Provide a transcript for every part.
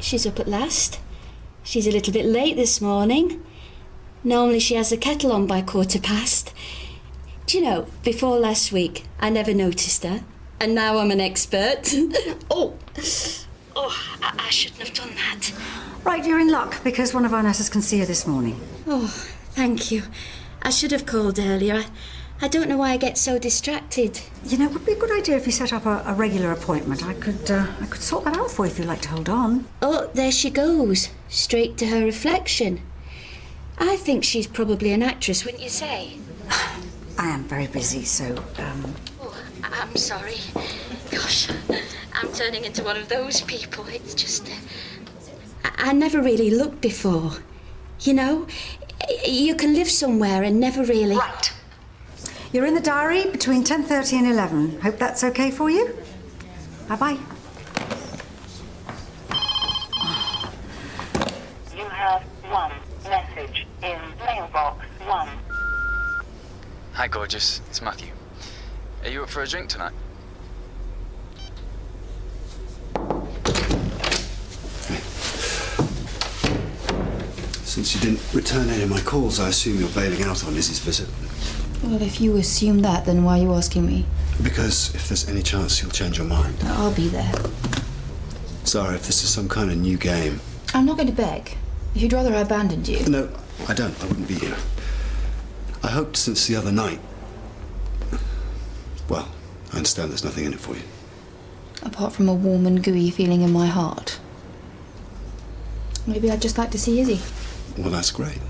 she's up at last. She's a little bit late this morning. Normally she has the kettle on by 1:15. Do you know, before last week, I never noticed her. And now I'm an expert. I shouldn't have done that. Right, you're in luck, because one of our nurses can see you this morning. Oh, thank you. I should have called earlier. I don't know why I get so distracted. You know, it would be a good idea if you set up a regular appointment. I could sort that out for you if you'd like to hold on. Oh, there she goes. Straight to her reflection. I think she's probably an actress, wouldn't you say? I am very busy, so, Oh, I'm sorry. Gosh, I'm turning into one of those people. It's just... I never really looked before. You know, you can live somewhere and never really... Right. You're in the diary between 10:30 and 11. Hope that's okay for you. Bye-bye. You have one message in mailbox 1. Hi, gorgeous. It's Matthew. Are you up for a drink tonight? Since you didn't return any of my calls, I assume you're bailing out on Lizzie's visit. Well, if you assume that, then why are you asking me? Because if there's any chance you'll change your mind. I'll be there. Sorry, if this is some kind of new game. I'm not going to beg. If you'd rather I abandoned you. No, I don't. I wouldn't be here. I hoped since the other night. Well, I understand there's nothing in it for you. Apart from a warm and gooey feeling in my heart. Maybe I'd just like to see Izzy. Well, that's great.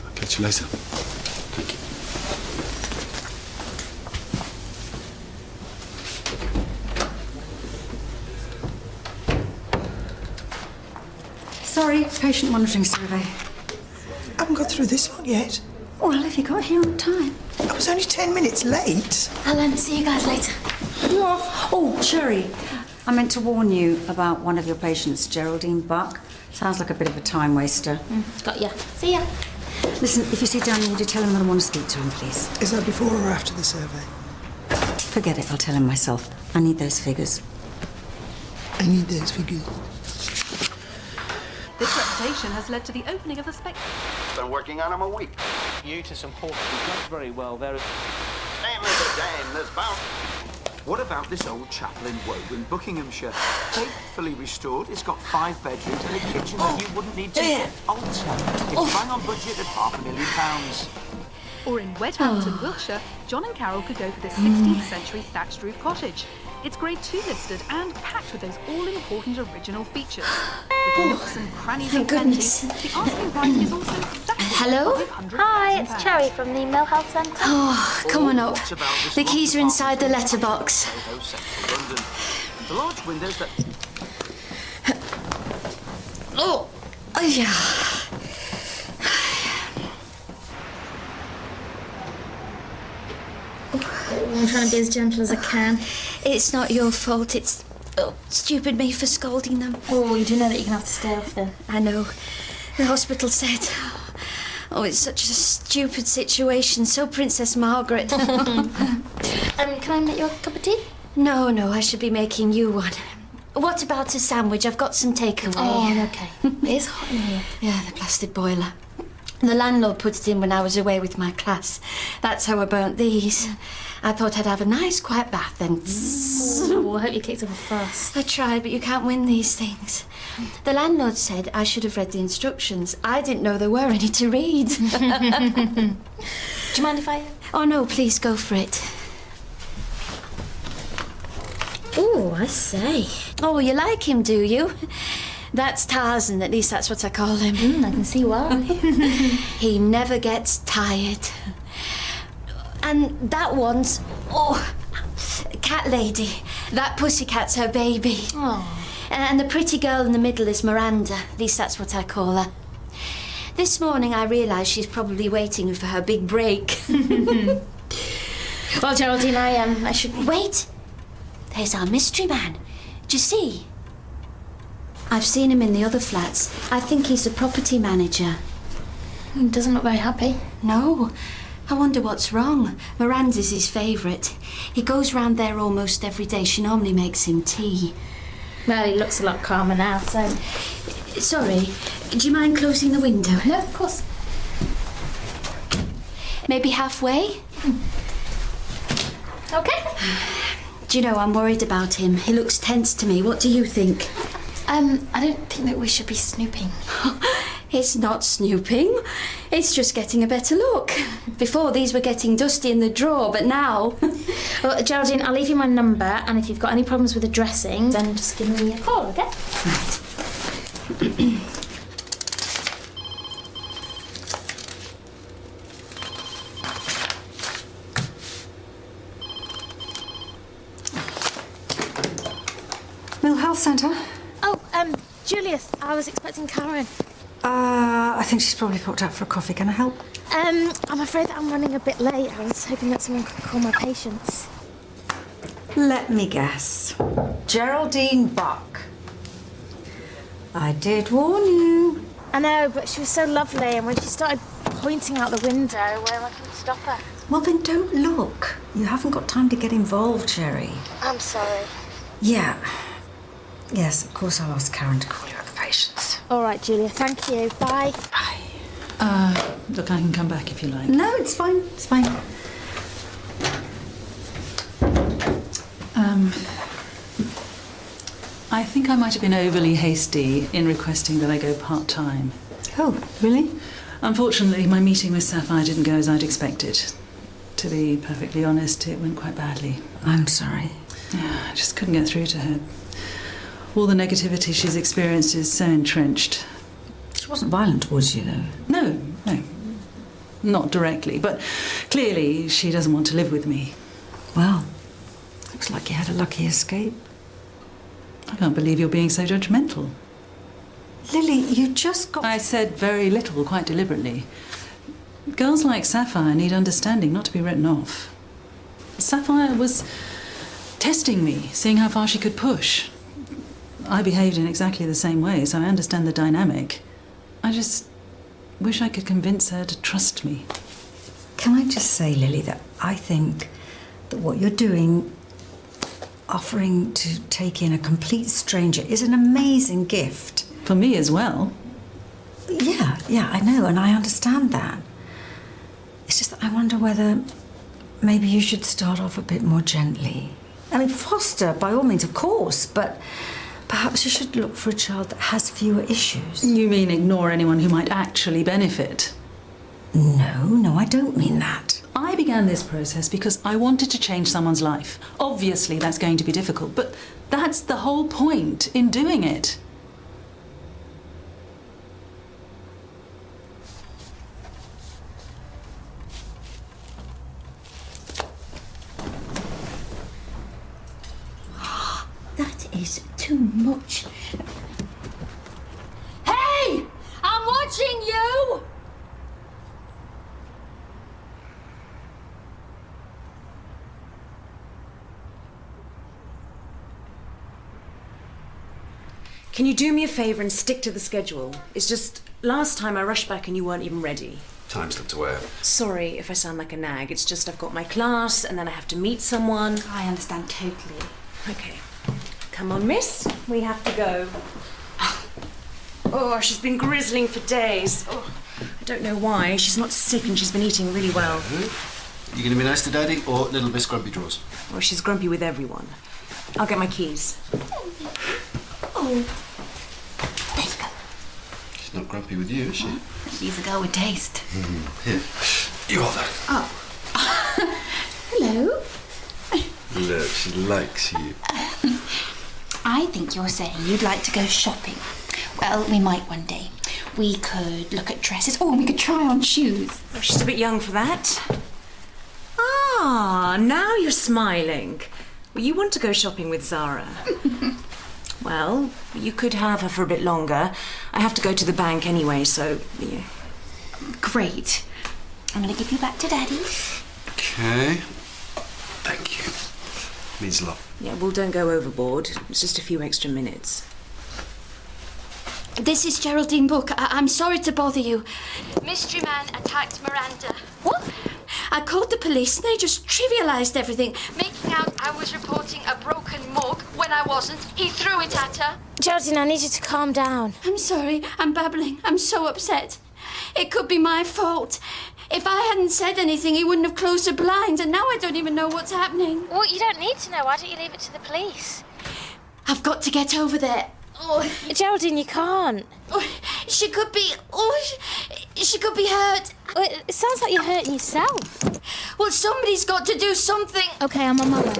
I'll catch you later. Thank you. Sorry, patient monitoring survey. I haven't got through this one yet. Well, if you got here on time. I was only 10 minutes late. I'll see you guys later. You're off. Oh, Sherry, I meant to warn you about one of your patients, Geraldine Buck. Sounds like a bit of a time waster. Got ya. See ya. Listen, if you see Daniel, would you tell him that I want to speak to him, please? Is that before or after the survey? Forget it, I'll tell him myself. I need those figures. I need those figures. This reputation has led to the opening of a Been working on him a week. You to some horses. Not very well. There is... Name is a dame, there's bound... What about this old chapel in Woburn, Buckinghamshire? Faithfully restored. It's got 5 bedrooms and a kitchen that you wouldn't need to alter. It's bang on budget at £500,000. Or in Wedhampton, Wiltshire, John and Carol could go for this 16th century thatched roof cottage. It's Grade 2 listed and packed with those all-important original features. With nooks and crannies and plenty, the asking price is also exactly Hello? Hi, it's Cherry from the Mill Health Centre. Oh, come on up. The keys are inside the letterbox. The large windows that... Oh, yeah. I'm trying to be as gentle as I can. It's not your fault. It's stupid me for scolding them. Oh, you do know that you're going to have to stay off then. I know. The hospital said... Oh, it's such a stupid situation. So Princess Margaret. Can I make you a cup of tea? No, I should be making you one. What about a sandwich? I've got some takeaway. Oh, okay. It's hot in here. Yeah, the blasted boiler. The landlord put it in when I was away with my class. That's how I burnt these. I thought I'd have a nice quiet bath then. Oh, I hope you kicked up a fuss. I tried, but you can't win these things. The landlord said I should have read the instructions. I didn't know there were any to read. Do you mind if I... Oh, no, please go for it. Oh, I say. Oh, you like him, do you? That's Tarzan, at least that's what I call him. I can see why. He never gets tired. And that one's... Oh, Cat Lady. That pussycat's her baby. Oh. And the pretty girl in the middle is Miranda. At least that's what I call her. This morning I realised she's probably waiting for her big break. Well, Geraldine, I should... Wait! There's our mystery man. Do you see? I've seen him in the other flats. I think he's the property manager. He doesn't look very happy. No. I wonder what's wrong. Miranda's his favourite. He goes round there almost every day. She normally makes him tea. Well, he looks a lot calmer now, so... Sorry, do you mind closing the window? No, of course. Maybe halfway? Okay. Do you know, I'm worried about him. He looks tense to me. What do you think? I don't think that we should be snooping. It's not snooping. It's just getting a better look. Before, these were getting dusty in the drawer, but now... Well, Geraldine, I'll leave you my number, and if you've got any problems with the dressing, then just give me a call, okay? Mill Health Centre? Oh, Julius, I was expecting Karen. I think she's probably popped out for a coffee. Can I help? I'm afraid that I'm running a bit late. I was hoping that someone could call my patients. Let me guess. Geraldine Buck. I did warn you. I know, but she was so lovely, and when she started pointing out the window, well, I couldn't stop her. Well, then don't look. You haven't got time to get involved, Sherry. I'm sorry. Yeah. Yes, of course I'll ask Karen to call you other patients. All right, Julia, thank you. Bye. Bye. Look, I can come back if you like. No, it's fine. It's fine. I think I might have been overly hasty in requesting that I go part-time. Oh, really? Unfortunately, my meeting with Sapphire didn't go as I'd expected. To be perfectly honest, it went quite badly. I'm sorry. Yeah, I just couldn't get through to her. All the negativity she's experienced is so entrenched. She wasn't violent towards you, though. No. Not directly, but clearly she doesn't want to live with me. Well, looks like you had a lucky escape. I can't believe you're being so judgmental. Lily, you just got... I said very little, quite deliberately. Girls like Sapphire need understanding, not to be written off. Sapphire was testing me, seeing how far she could push. I behaved in exactly the same way, so I understand the dynamic. I just wish I could convince her to trust me. Can I just say, Lily, that I think that what you're doing, offering to take in a complete stranger, is an amazing gift. For me as well. Yeah, I know, and I understand that. It's just that I wonder whether maybe you should start off a bit more gently. I mean, foster, by all means, of course, but perhaps you should look for a child that has fewer issues. You mean ignore anyone who might actually benefit? No, I don't mean that. I began this process because I wanted to change someone's life. Obviously, that's going to be difficult, but that's the whole point in doing it. That is too much. Hey! I'm watching you! Can you do me a favour and stick to the schedule? It's just, last time I rushed back and you weren't even ready. Time slipped away. Sorry if I sound like a nag. It's just I've got my class and then I have to meet someone. I understand totally. Okay. Come on, miss. We have to go. Oh, she's been grizzling for days. Oh, I don't know why. She's not sick and she's been eating really well. You going to be nice to Daddy or little Miss Grumpy Draws? Well, she's grumpy with everyone. I'll get my keys. Oh, there you go. She's not grumpy with you, is she? She's a girl with taste. Here, you hold that. Oh. Hello. Look, she likes you. I think you're saying you'd like to go shopping. Well, we might one day. We could look at dresses. Oh, we could try on shoes. Oh, she's a bit young for that. Ah, now you're smiling. Well, you want to go shopping with Zara. Well, you could have her for a bit longer. I have to go to the bank anyway, so... Yeah. Great. I'm going to give you back to Daddy. Okay. Thank you. Means a lot. Yeah, well, don't go overboard. It's just a few extra minutes. This is Geraldine Book. I'm sorry to bother you. Mystery man attacked Miranda. What? I called the police and they just trivialised everything, making out I was reporting a broken mug when when I wasn't. He threw it at her. Geraldine, I need you to calm down. I'm sorry. I'm babbling. I'm so upset. It could be my fault. If I hadn't said anything, he wouldn't have closed the blinds, and now I don't even know what's happening. Well, you don't need to know. Why don't you leave it to the police? I've got to get over there. Oh, Geraldine, you can't. oh, she could be... Oh, she could be hurt. Well, it sounds like you're hurting yourself. Well, somebody's got to do something. Okay, I'm on my way.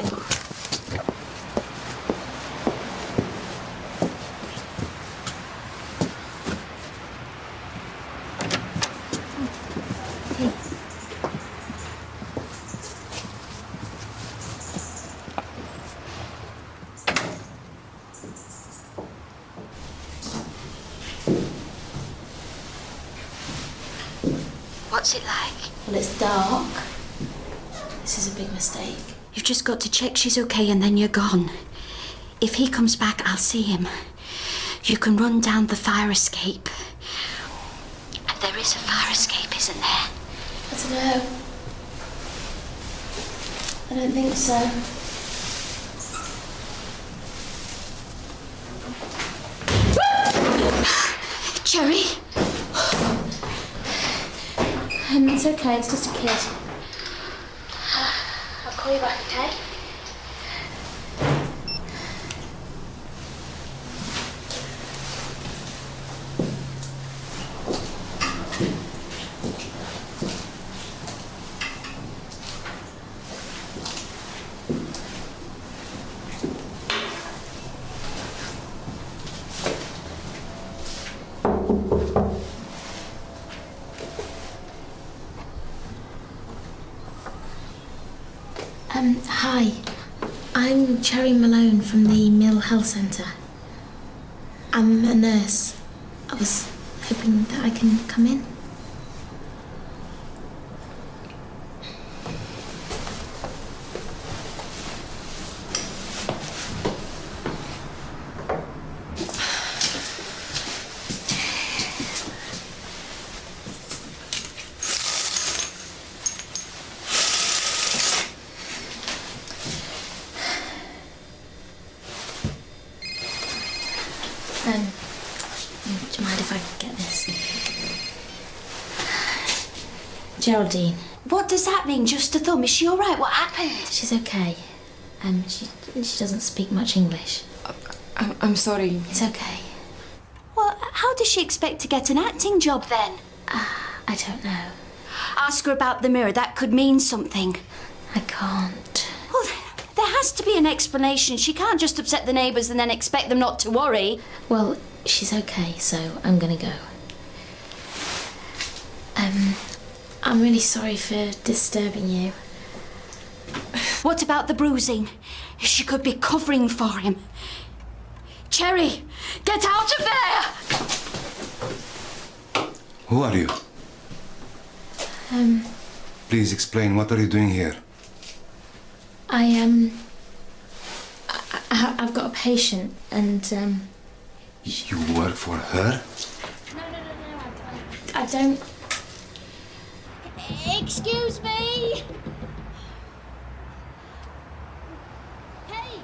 What's it like? Well, it's dark. This is a big mistake. You've just got to check she's okay and then you're gone. If he comes back, I'll see him. You can run down the fire escape. There is a fire escape, isn't there? I don't know. I don't think so. Cherry? It's okay, it's just a kid. I'll call you back, okay? Hi. I'm Cherry Malone from the Mill Health Centre. I'm a nurse. I was hoping that I can come in. Do you mind if I get this? Geraldine. What does that mean? Just a thumb? Is she all right? What happened? She's okay. She doesn't speak much English. I'm sorry. It's okay. Well, how does she expect to get an acting job then? I don't know. Ask her about the mirror. That could mean something. I can't. Well, there has to be an explanation. She can't just upset the neighbours and then expect them not to worry. Well, she's okay, so I'm gonna go. I'm really sorry for disturbing you. What about the bruising? She could be covering for him. Cherry, get out of there! Who are you? Please explain, what are you doing here? I've got a patient and, You work for her? No, I don't... Excuse me! Hey!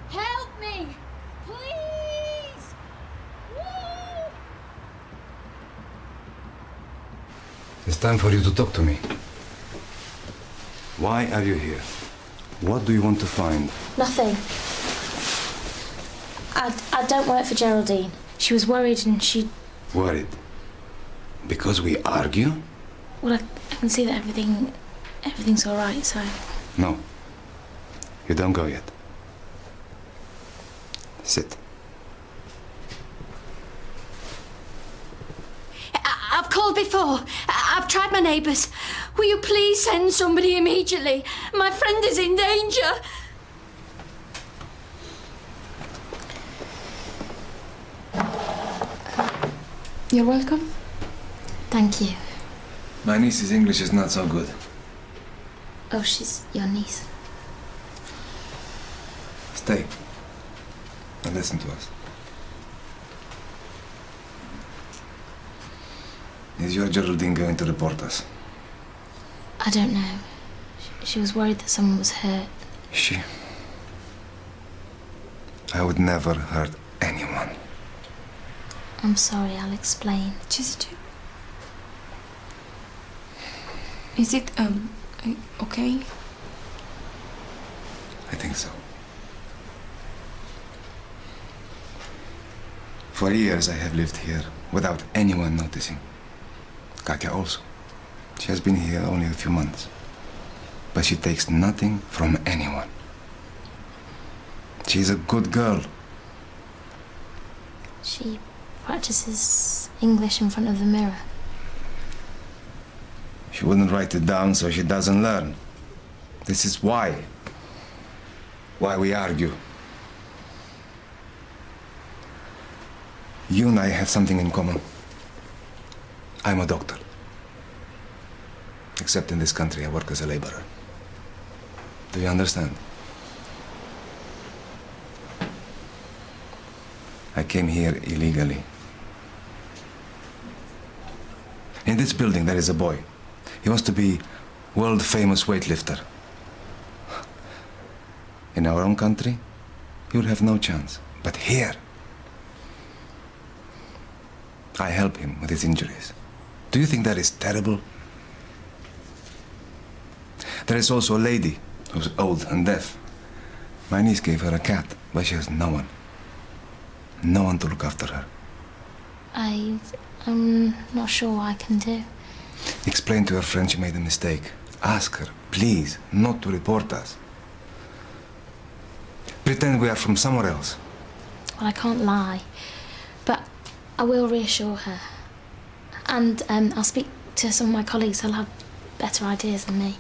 Help me! Please! Woo! It's time for you to talk to me. Why are you here? What do you want to find? Nothing. I don't work for Geraldine. She was worried and she... Worried? Because we argue? Well, I can see that everything's all right, so... No. You don't go yet. Sit. I've called before. I've tried my neighbours. Will you please send somebody immediately? My friend is in danger. You're welcome. Thank you. My niece's English is not so good. Oh, she's your niece. Stay. And listen to us. Is your Geraldine going to report us? I don't know. She was worried that someone was hurt. Is she? I would never hurt anyone. I'm sorry, I'll explain. Is it, okay? I think so. For years I have lived here without anyone noticing. Katya also. She has been here only a few months. But she takes nothing from anyone. She's a good girl. She practices English in front of the mirror. She wouldn't write it down so she doesn't learn. This is why we argue. You and I have something in common. I'm a doctor. Except in this country, I work as a laborer. Do you understand? I came here illegally. In this building, there is a boy. He wants to be world-famous weightlifter. In our own country, he would have no chance. But here, I help him with his injuries. Do you think that is terrible? There is also a lady who's old and deaf. My niece gave her a cat, but she has no one. No one to look after her. I'm not sure what I can do. Explain to her friend she made a mistake. Ask her, please, not to report us. Pretend we are from somewhere else. Well, I can't lie. But I will reassure her. And I'll speak to some of my colleagues who'll have better ideas than me.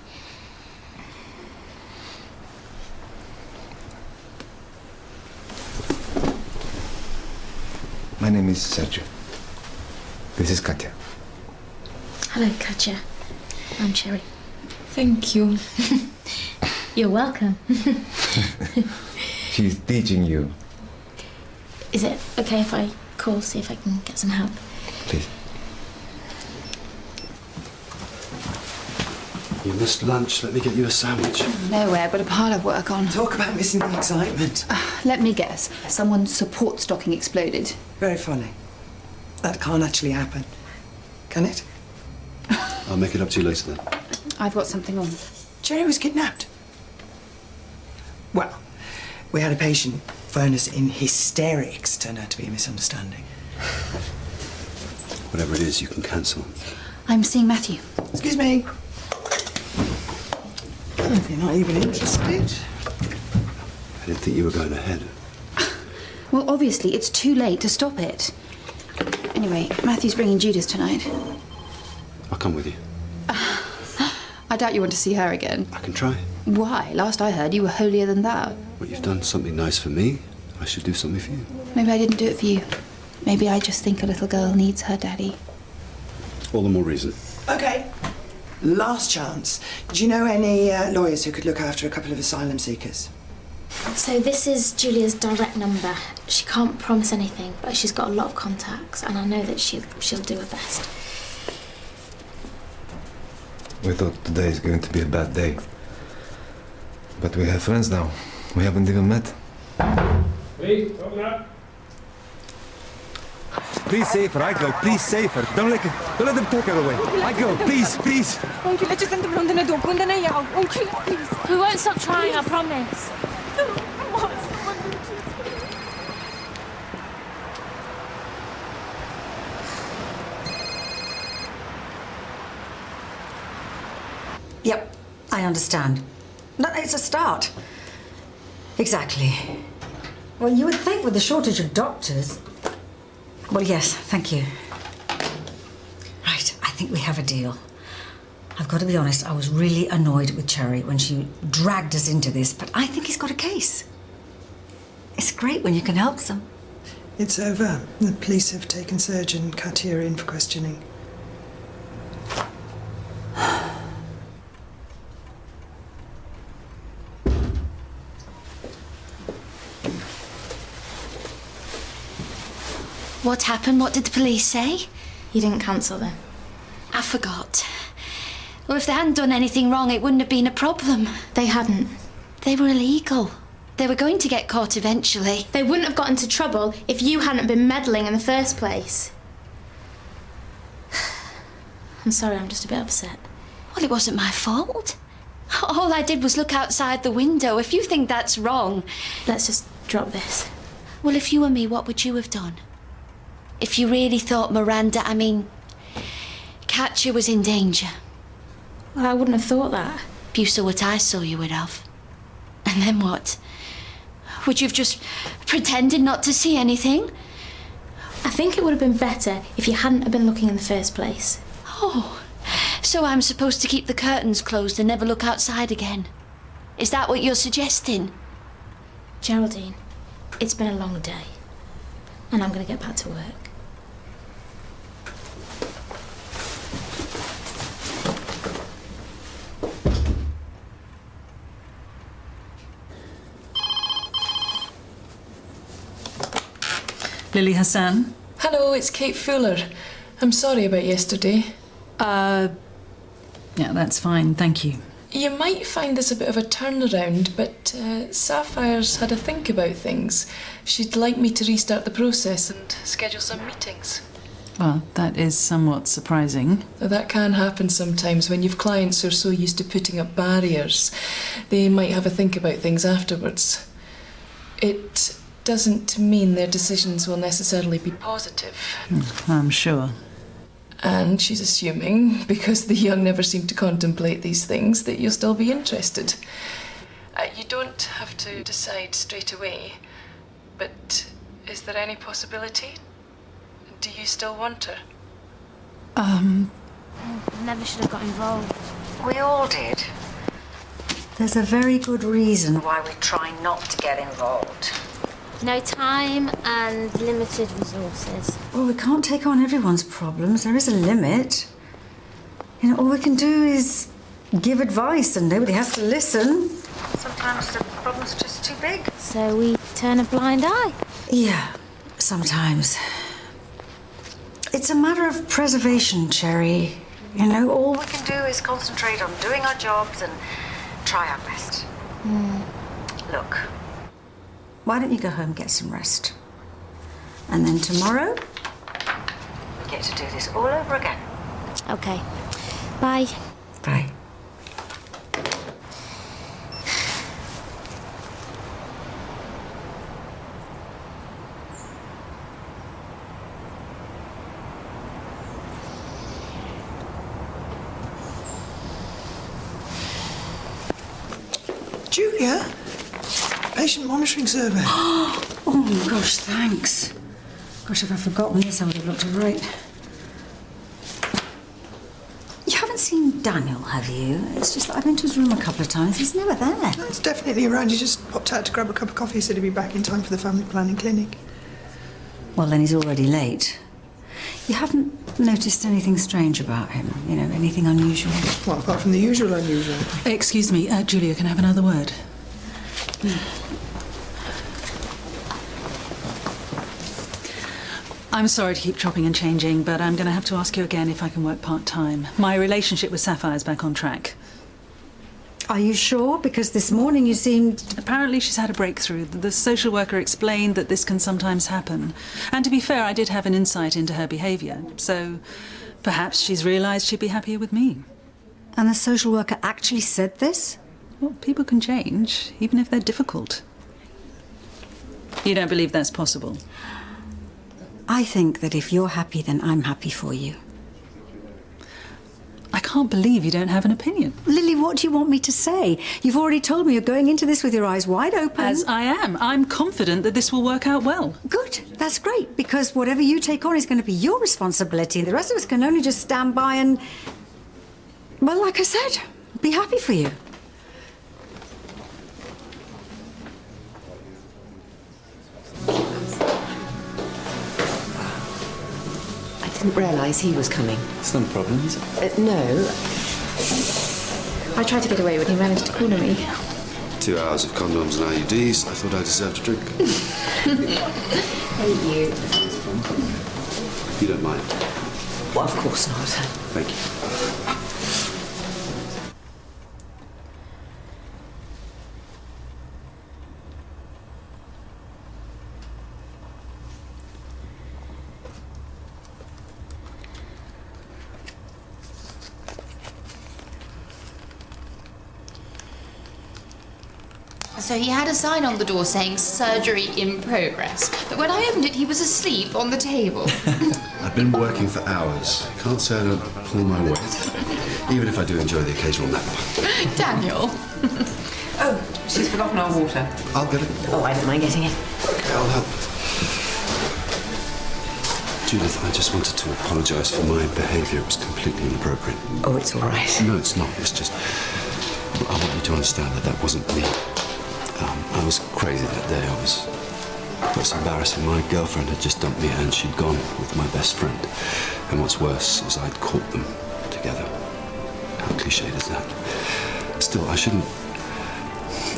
My name is Sergio. This is Katya. Hello, Katya. I'm Cherry. Thank you. You're welcome. She's teaching you. Is it okay if I call, see if I can get some help? Please. You missed lunch. Let me get you a sandwich. No way, I've got a pile of work on. Talk about missing the excitement. Let me guess. Someone's support stocking exploded. Very funny. That can't actually happen. Can it? I'll make it up to you later then. I've got something on. Jerry was kidnapped. Well, we had a patient phone us in hysterics. Turned out to be a misunderstanding. Whatever it is, you can cancel. I'm seeing Matthew. Excuse me. Oh, you're not even interested. I didn't think you were going ahead. Well, obviously, it's too late to stop it. Anyway, Matthew's bringing Judith tonight. I'll come with you. I doubt you want to see her again. I can try. Why? Last I heard, you were holier than thou. Well, you've done something nice for me. I should do something for you. Maybe I didn't do it for you. Maybe I just think a little girl needs her daddy. All the more reason. Okay. Last chance. Do you know any lawyers who could look after a couple of asylum seekers? So this is Julia's direct number. She can't promise anything, but she's got a lot of contacts, and I know that she'll do her best. We thought today is going to be a bad day. But we have friends now. We haven't even met. Please, open up. Please save her. I go. Please save her. Don't let them take her away. I go. Please, please. We won't stop trying, I promise. Yep, I understand. No, it's a start. Exactly. Well, you would think with the shortage of doctors... Well, yes, thank you. Right, I think we have a deal. I've got to be honest, I was really annoyed with Cherry when she dragged us into this, but I think he's got a case. It's great when you can help them. It's over. The police have taken Serge and Katya in for questioning. What happened? What did the police say? You didn't cancel them. I forgot. Well, if they hadn't done anything wrong, it wouldn't have been a problem. They hadn't. They were illegal. They were going to get caught eventually. They wouldn't have got into trouble if you hadn't been meddling in the first place. I'm sorry, I'm just a bit upset. Well, it wasn't my fault. All I did was look outside the window. If you think that's wrong... Let's just drop this. Well, if you were me, what would you have done? If you really thought Katya was in danger? Well, I wouldn't have thought that. If you saw what I saw, you would have. And then what? Would you have just pretended not to see anything? I think it would have been better if you hadn't have been looking in the first place. Oh, so I'm supposed to keep the curtains closed and never look outside again? Is that what you're suggesting? Geraldine, it's been a long day, and I'm going to get back to work. Lily Hassan? Hello, it's Kate Fuller. I'm sorry about yesterday. Yeah, that's fine, thank you. You might find this a bit of a turnaround, but Sapphire's had a think about things. She'd like me to restart the process and schedule some meetings. Well, that is somewhat surprising. That can happen sometimes when you've clients who are so used to putting up barriers. They might have a think about things afterwards. It doesn't mean their decisions will necessarily be positive. I'm sure. And she's assuming, because the young never seem to contemplate these things, that you'll still be interested. You don't have to decide straight away, but is there any possibility? Do you still want her? Never should have got involved. We all did. There's a very good reason why we try not to get involved. No time and limited resources. Well, we can't take on everyone's problems. There is a limit. You know, all we can do is give advice and nobody has to listen. Sometimes the problem's just too big. So we turn a blind eye. Yeah, sometimes. It's a matter of preservation, Cherry. You know, all we can do is concentrate on doing our jobs and try our best. Look, why don't you go home, get some rest? And then tomorrow, we get to do this all over again. Okay. Bye. Bye. Julia, patient monitoring survey. Oh my gosh, thanks. Gosh, if I'd forgotten this, I would have looked all right. You haven't seen Daniel, have you? It's just that I've been to his room a couple of times. He's never there. No, it's definitely around. He just popped out to grab a cup of coffee. He said he'd be back in time for the family planning clinic. Well, then he's already late. You haven't noticed anything strange about him? You know, anything unusual? Well, apart from the usual unusual. Excuse me, Julia, can I have another word? I'm sorry to keep chopping and changing, but I'm going to have to ask you again if I can work part-time. My relationship with Sapphire's back on track. Are you sure? Because this morning you seemed... Apparently she's had a breakthrough. The social worker explained that this can sometimes happen. And to be fair, I did have an insight into her behaviour, so perhaps she's realised she'd be happier with me. And the social worker actually said this? Well, people can change, even if they're difficult. You don't believe that's possible? I think that if you're happy, then I'm happy for you. I can't believe you don't have an opinion. Lily, what do you want me to say? You've already told me you're going into this with your eyes wide open. As I am. I'm confident that this will work out well. Good. That's great, because whatever you take on is going to be your responsibility. The rest of us can only just stand by and... Well, like I said, be happy for you. I didn't realise he was coming. It's not a problem, is it? No. I tried to get away when he managed to corner me. 2 hours of condoms and IUDs. I thought I deserved a drink. Thank you. You don't mind? Well, of course not. Thank you. So he had a sign on the door saying surgery in progress. But when I opened it, he was asleep on the table. I've been working for hours. Can't say I don't pull my weight. Even if I do enjoy the occasional nap. Daniel. Oh, she's forgotten our water. I'll get it. Oh, I don't mind getting it. Okay, I'll help. Judith, I just wanted to apologise for my behaviour. It was completely inappropriate. Oh, it's all right. No, it's not. It's just... I want you to understand that that wasn't me. I was crazy that day. It was embarrassing. My girlfriend had just dumped me and she'd gone with my best friend. And what's worse is I'd caught them together. How cliched is that? Still, I shouldn't...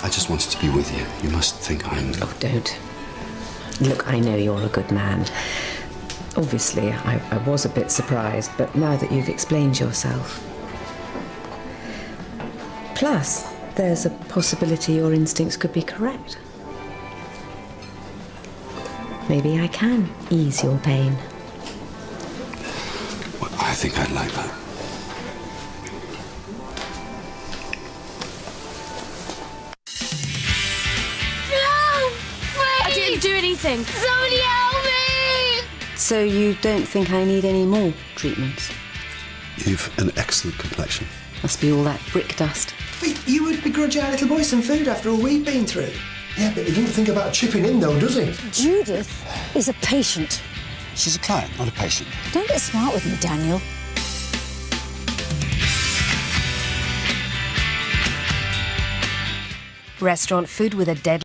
I just wanted to be with you. You must think I'm... Oh, don't. Look, I know you're a good man. Obviously, I was a bit surprised, but now that you've explained yourself... Plus, there's a possibility your instincts could be correct. Maybe I can ease your pain. Well, I think I'd like that. No! Please! I didn't do anything. Somebody help me! So you don't think I need any more treatments? You've an excellent complexion. Must be all that brick dust. But you would begrudge our little boy some food after all we've been through. Yeah, but he doesn't think about chipping in, though, does he? Judith is a patient. She's a client, not a patient. Don't get smart with me, Daniel. Restaurant food with a deadly